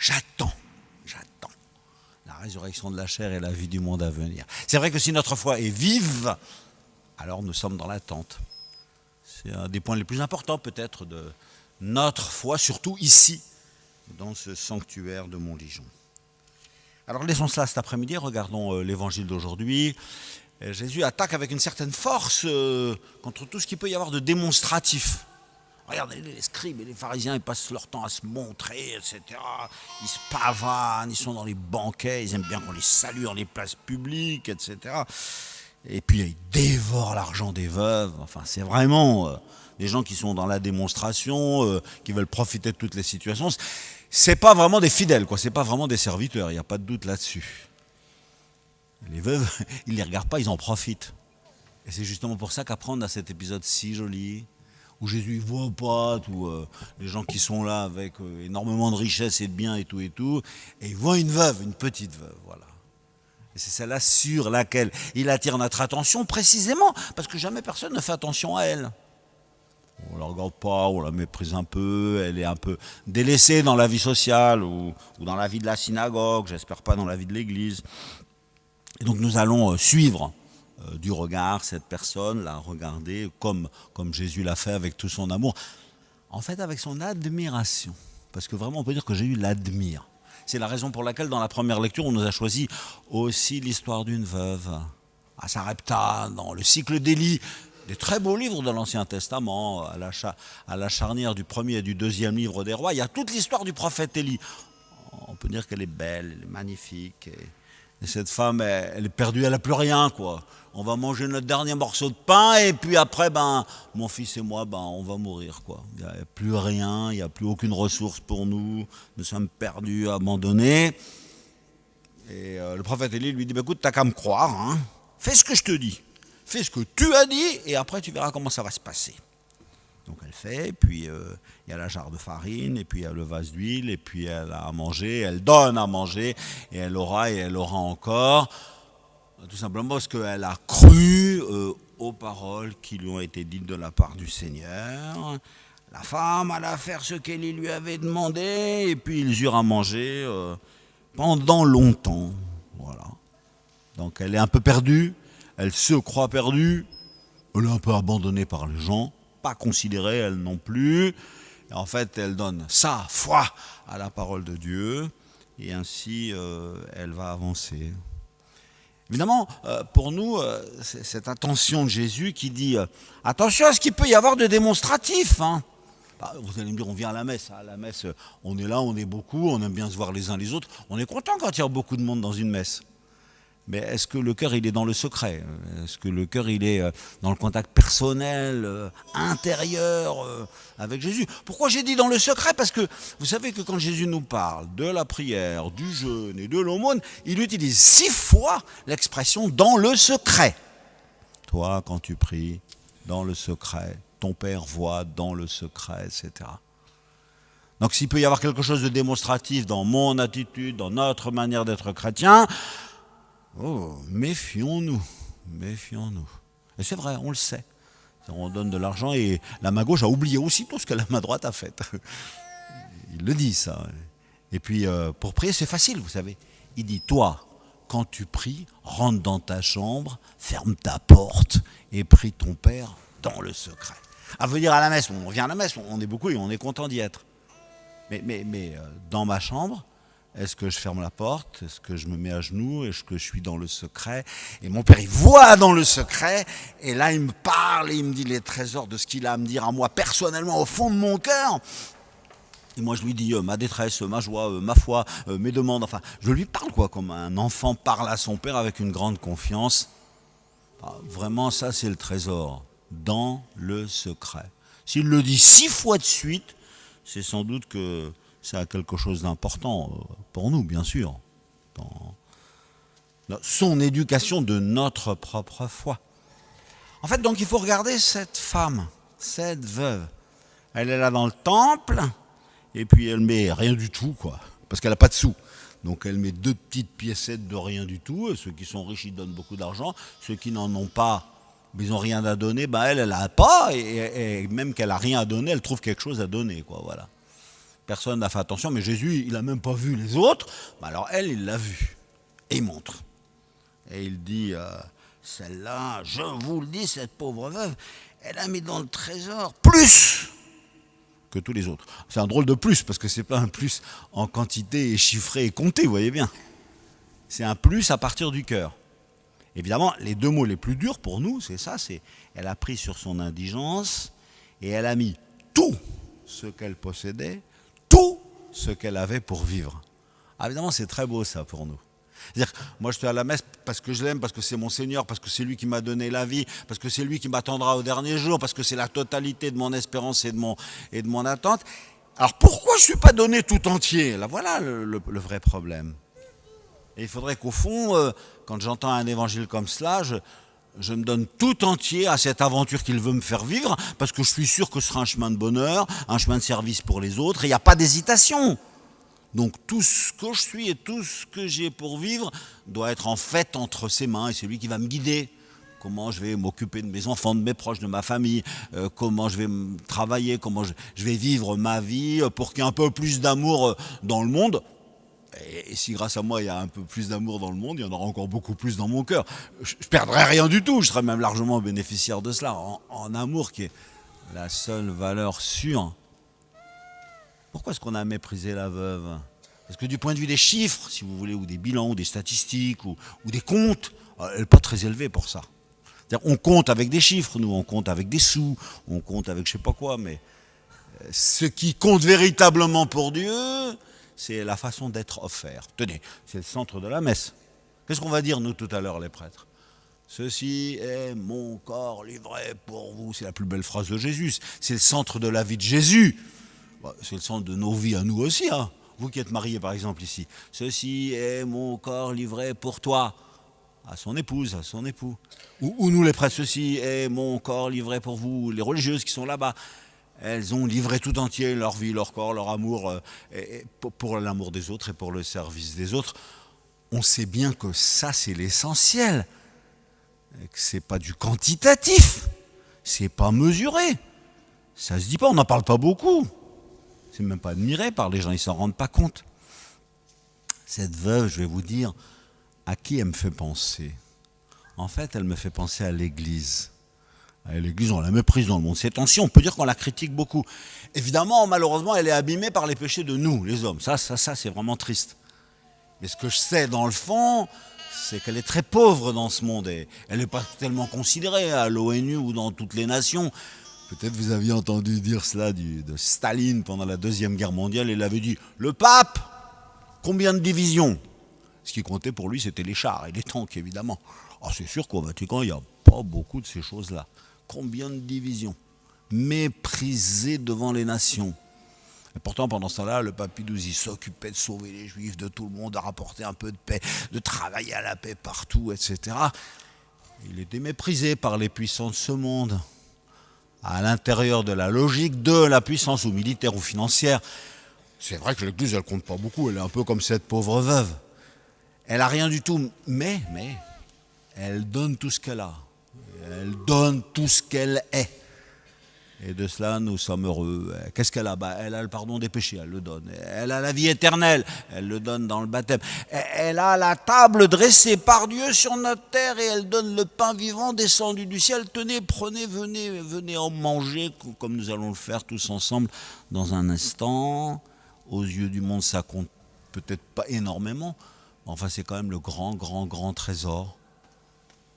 j'attends la résurrection de la chair et la vie du monde à venir. C'est vrai que si notre foi est vive, alors nous sommes dans l'attente. C'est un des points les plus importants peut-être de notre foi, surtout ici, dans ce sanctuaire de Montligeon. Alors laissons cela cet après-midi, regardons l'évangile d'aujourd'hui. Jésus attaque avec une certaine force contre tout ce qu'il peut y avoir de démonstratif. Regardez, les scribes et les pharisiens, ils passent leur temps à se montrer, etc. Ils se pavanent, ils sont dans les banquets, ils aiment bien qu'on les salue dans les places publiques, etc. Et puis ils dévorent l'argent des veuves. Enfin, c'est vraiment des gens qui sont dans la démonstration, qui veulent profiter de toutes les situations. C'est pas vraiment des fidèles, quoi. C'est pas vraiment des serviteurs, il n'y a pas de doute là-dessus. Les veuves, ils les regardent pas, ils en profitent. Et c'est justement pour ça qu'après on a cet épisode si joli, où Jésus ne voit pas tous les gens qui sont là avec énormément de richesses et de biens et tout, et il voit une veuve, une petite veuve, voilà. Et c'est celle-là sur laquelle il attire notre attention précisément, parce que jamais personne ne fait attention à elle. On ne la regarde pas, on la méprise un peu, elle est un peu délaissée dans la vie sociale ou dans la vie de la synagogue, j'espère pas dans la vie de l'église. Et donc nous allons suivre du regard cette personne, la regarder comme Jésus l'a fait avec tout son amour, en fait avec son admiration, parce que vraiment on peut dire que Jésus l'admire. C'est la raison pour laquelle dans la première lecture on nous a choisi aussi l'histoire d'une veuve, à Sarepta, dans le cycle d'Élie, des très beaux livres de l'Ancien Testament, à la charnière du premier et du deuxième livre des rois, il y a toute l'histoire du prophète Élie. On peut dire qu'elle est belle, elle est magnifique, et cette femme, elle est perdue, elle n'a plus rien, quoi. On va manger notre dernier morceau de pain, et puis après, mon fils et moi, on va mourir, quoi. Il n'y a plus rien, il n'y a plus aucune ressource pour nous, nous sommes perdus, abandonnés. Et le prophète Élie lui dit, écoute, t'as qu'à me croire, hein. Fais ce que je te dis, fais ce que tu as dit, et après tu verras comment ça va se passer. Donc elle fait, et puis il y a la jarre de farine, et puis il y a le vase d'huile, et puis elle a à manger, elle donne à manger, et elle aura encore, tout simplement parce qu'elle a cru aux paroles qui lui ont été dites de la part du Seigneur. La femme alla faire ce qu'Élie lui avait demandé, et puis ils eurent à manger pendant longtemps. Voilà. Donc elle est un peu perdue, elle se croit perdue, elle est un peu abandonnée par les gens, pas considérée elle non plus. Et en fait, elle donne sa foi à la parole de Dieu, et ainsi elle va avancer. Évidemment, pour nous, cette attention de Jésus qui dit attention à ce qu'il peut y avoir de démonstratif. Hein. Vous allez me dire, on vient à la messe. À la messe, on est là, on est beaucoup, on aime bien se voir les uns les autres. On est content quand il y a beaucoup de monde dans une messe. Mais est-ce que le cœur, il est dans le secret? Est-ce que le cœur, il est dans le contact personnel, intérieur avec Jésus? Pourquoi j'ai dit dans le secret? Parce que vous savez que quand Jésus nous parle de la prière, du jeûne et de l'aumône, il utilise 6 fois l'expression « dans le secret ». Toi, quand tu pries, dans le secret, ton Père voit dans le secret, etc. Donc s'il peut y avoir quelque chose de démonstratif dans mon attitude, dans notre manière d'être chrétien, méfions-nous. Et c'est vrai, on le sait. On donne de l'argent et la main gauche a oublié aussitôt ce que la main droite a fait. Il le dit, ça. Et puis, pour prier, c'est facile, vous savez. Il dit, toi, quand tu pries, rentre dans ta chambre, ferme ta porte et prie ton Père dans le secret. À venir à la messe, on vient à la messe, on est beaucoup et on est content d'y être. Mais dans ma chambre, est-ce que je ferme la porte? Est-ce que je me mets à genoux? Est-ce que je suis dans le secret? Et mon Père, il voit dans le secret, et là, il me parle, et il me dit les trésors de ce qu'il a à me dire à moi, personnellement, au fond de mon cœur. Et moi, je lui dis ma détresse, ma joie, ma foi, mes demandes, enfin, je lui parle, quoi, comme un enfant parle à son Père avec une grande confiance. Vraiment, ça, c'est le trésor, dans le secret. S'il le dit 6 fois de suite, c'est sans doute que ça a quelque chose d'important pour nous, bien sûr, dans son éducation de notre propre foi. En fait, donc, il faut regarder cette femme, cette veuve. Elle est là dans le temple, et puis elle met rien du tout, quoi, parce qu'elle n'a pas de sous. Donc elle met 2 petites piécettes de rien du tout. Et ceux qui sont riches, ils donnent beaucoup d'argent. Ceux qui n'en ont pas, ils n'ont rien à donner. Elle n'a pas, et même qu'elle n'a rien à donner, elle trouve quelque chose à donner, quoi, voilà. Personne n'a fait attention, mais Jésus, il n'a même pas vu les autres. Alors elle, il l'a vue. Et il montre. Et il dit, celle-là, je vous le dis, cette pauvre veuve, elle a mis dans le trésor plus que tous les autres. C'est un drôle de plus, parce que c'est pas un plus en quantité et chiffré et compté, vous voyez bien. C'est un plus à partir du cœur. Évidemment, les deux mots les plus durs pour nous, c'est ça, c'est elle a pris sur son indigence et elle a mis tout ce qu'elle possédait, tout ce qu'elle avait pour vivre. Ah, évidemment, c'est très beau ça pour nous. C'est-à-dire, moi je suis à la messe parce que je l'aime, parce que c'est mon Seigneur, parce que c'est lui qui m'a donné la vie, parce que c'est lui qui m'attendra au dernier jour, parce que c'est la totalité de mon espérance et de mon attente. Alors pourquoi je ne suis pas donné tout entier? Là, voilà le vrai problème. Et il faudrait qu'au fond, quand j'entends un évangile comme cela, je me donne tout entier à cette aventure qu'il veut me faire vivre, parce que je suis sûr que ce sera un chemin de bonheur, un chemin de service pour les autres, et il n'y a pas d'hésitation. Donc tout ce que je suis et tout ce que j'ai pour vivre doit être en fait entre ses mains, et c'est lui qui va me guider. Comment je vais m'occuper de mes enfants, de mes proches, de ma famille, comment je vais travailler, comment je vais vivre ma vie pour qu'il y ait un peu plus d'amour dans le monde. Et si grâce à moi il y a un peu plus d'amour dans le monde, il y en aura encore beaucoup plus dans mon cœur. Je ne perdrai rien du tout, je serai même largement bénéficiaire de cela, en amour qui est la seule valeur sûre. Pourquoi est-ce qu'on a méprisé la veuve? Parce que du point de vue des chiffres, si vous voulez, ou des bilans, ou des statistiques, ou des comptes, elle n'est pas très élevée pour ça. C'est-à-dire, on compte avec des chiffres, nous, on compte avec des sous, on compte avec je ne sais pas quoi, mais ce qui compte véritablement pour Dieu, c'est la façon d'être offert. Tenez, c'est le centre de la messe. Qu'est-ce qu'on va dire, nous, tout à l'heure, les prêtres? Ceci est mon corps livré pour vous. C'est la plus belle phrase de Jésus. C'est le centre de la vie de Jésus. C'est le centre de nos vies à nous aussi. Hein. Vous qui êtes mariés, par exemple, ici. Ceci est mon corps livré pour toi. À son épouse, à son époux. Ou nous, les prêtres, ceci est mon corps livré pour vous. Les religieuses qui sont là-bas. Elles ont livré tout entier leur vie, leur corps, leur amour pour l'amour des autres et pour le service des autres. On sait bien que ça, c'est l'essentiel. Que ce n'est pas du quantitatif. C'est pas mesuré. Ça se dit pas, on n'en parle pas beaucoup. C'est même pas admiré par les gens, ils s'en rendent pas compte. Cette veuve, je vais vous dire, à qui elle me fait penser? En fait, elle me fait penser à l'Église. L'Église, on la méprise dans le monde. C'est ainsi, on peut dire qu'on la critique beaucoup. Évidemment, malheureusement, elle est abîmée par les péchés de nous, les hommes. Ça, c'est vraiment triste. Mais ce que je sais dans le fond, c'est qu'elle est très pauvre dans ce monde. Et elle n'est pas tellement considérée à l'ONU ou dans toutes les nations. Peut-être vous aviez entendu dire cela de Staline pendant la Deuxième Guerre mondiale. Il avait dit, le pape, combien de divisions? Ce qui comptait pour lui, c'était les chars et les tanks, évidemment. Alors c'est sûr qu'au Vatican, il n'y a pas beaucoup de ces choses-là. Combien de divisions? Méprisé devant les nations. Et pourtant, pendant ce temps-là, le pape Pie XII s'occupait de sauver les Juifs, de tout le monde, de rapporter un peu de paix, de travailler à la paix partout, etc. Il était méprisé par les puissants de ce monde. À l'intérieur de la logique de la puissance, ou militaire ou financière, c'est vrai que l'Église, elle ne compte pas beaucoup. Elle est un peu comme cette pauvre veuve. Elle n'a rien du tout, mais elle donne tout ce qu'elle a. Elle donne tout ce qu'elle est. Et de cela, nous sommes heureux. Qu'est-ce qu'elle a? Elle a le pardon des péchés, elle le donne. Elle a la vie éternelle, elle le donne dans le baptême. Elle a la table dressée par Dieu sur notre terre et elle donne le pain vivant descendu du ciel. Tenez, prenez, venez en manger, comme nous allons le faire tous ensemble dans un instant. Aux yeux du monde, ça compte peut-être pas énormément. Enfin, c'est quand même le grand, grand, grand trésor.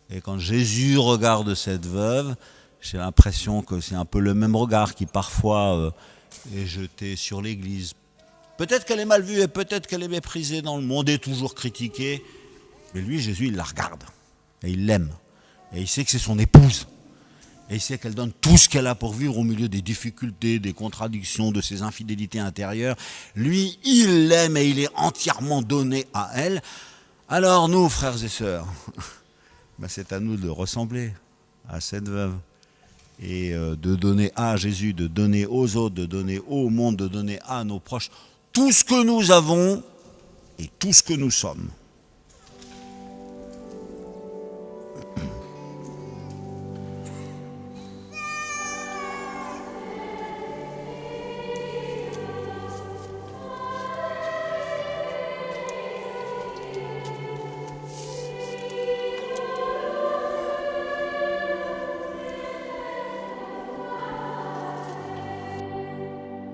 Et quand Jésus regarde cette veuve, j'ai l'impression que c'est un peu le même regard qui parfois est jeté sur l'Église. Peut-être qu'elle est mal vue et peut-être qu'elle est méprisée dans le monde et toujours critiquée. Mais lui, Jésus, il la regarde. Et il l'aime. Et il sait que c'est son épouse. Et il sait qu'elle donne tout ce qu'elle a pour vivre au milieu des difficultés, des contradictions, de ses infidélités intérieures. Lui, il l'aime et il est entièrement donné à elle. Alors nous, frères et sœurs, c'est à nous de ressembler à cette veuve. Et de donner à Jésus, de donner aux autres, de donner au monde, de donner à nos proches tout ce que nous avons et tout ce que nous sommes.